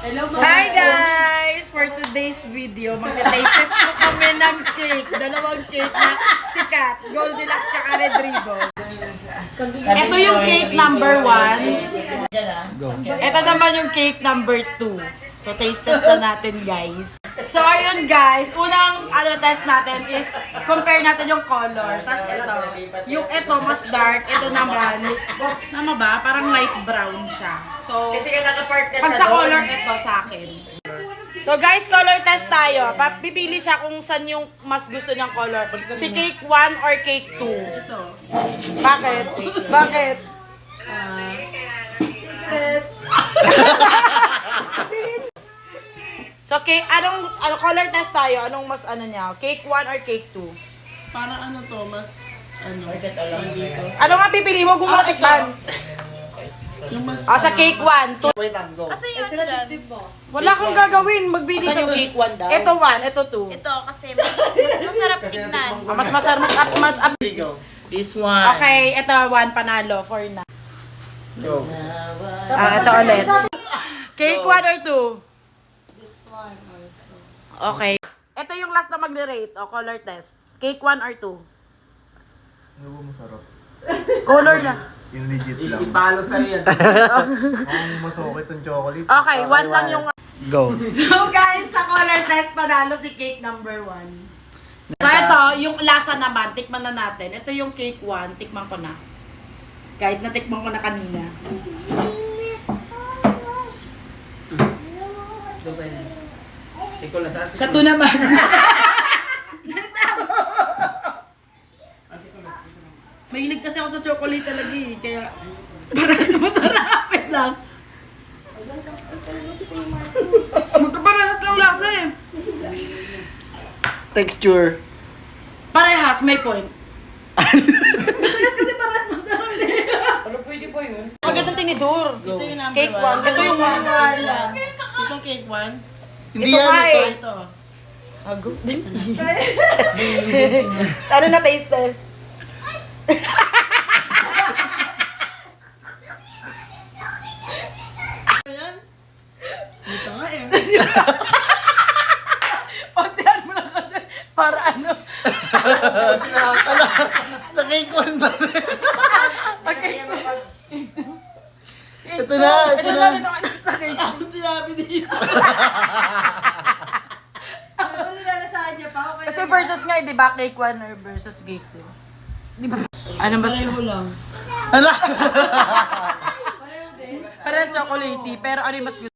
Hi guys! For today's video, mag-taste test po kami ng cake. Dalawang cake na sikat. Goldilocks tsaka Red Ribbon. Ito yung cake number 1. Ito naman yung cake number 2. So, taste test na natin guys. So, ayun guys. Unang test natin is compare natin yung color. Tapos ito. Yung ito mas dark. Ito naman. Nama ba? Parang light brown siya. So, pag sa color, ito sa akin. So guys, color test tayo. Pipili siya kung saan yung mas gusto niyang color. Si cake 1 or cake 2? Ito. Bakit? Bakit? So, anong color test tayo? Anong mas niya? Cake 1 or cake 2? Parang mas dito. Ano nga pipili mo? Gumatikman. Yung mas Sa cake 1. Kasi yun dyan. Wala kang gagawin. Magbili ka. yung cake 1 daw? Ito 1, ito 2. Ito kasi mas masarap tignan. Mas masarap, mas up. This one. Okay, ito 1 panalo, 4 na. Go. Ito ulit. Cake 1 or 2? This one also. Okay. Ito yung last na magre-rate, color test. Cake 1 or 2? Ano ba masarap? Color na. Yung legit lang. Ipalo sa'yo yan. Ang masukit ng chocolate. Okay, 1 lang yung... Go. So guys, sa color test, panalo si cake number 1. So ito, yung lasa naman, tikman na natin. Ito yung cake 1, tikman ko na. Kahit natikman ko na kanina. Sa 2 naman. Mahilig kasi ako sa chocolate talaga eh. Kaya, para sa masarapin lang. Magkaparehas lang lasa eh. Texture. Parehas, may point. Kasi parehas masarap eh. Ano pwede po yun? Agad ng tinidor. Ito yung number Cake 1. Ito yung 1. Itong cake 1? Hindi yan ito. Ito. Ago. Ano na taste test? Ayan. Ito nga eh. Ontihan mo lang kasi. Para ano. Sa cake 1 ba? Okay. Ito na, ito na. Ito ano sa cake. Ano sinabi dito? Kasi versus nga, di ba? Cake 1 or versus cake 2. Di ba? Ano ba sila? Pareho lang. Parang chocolatey, pero ano yung mas gusto?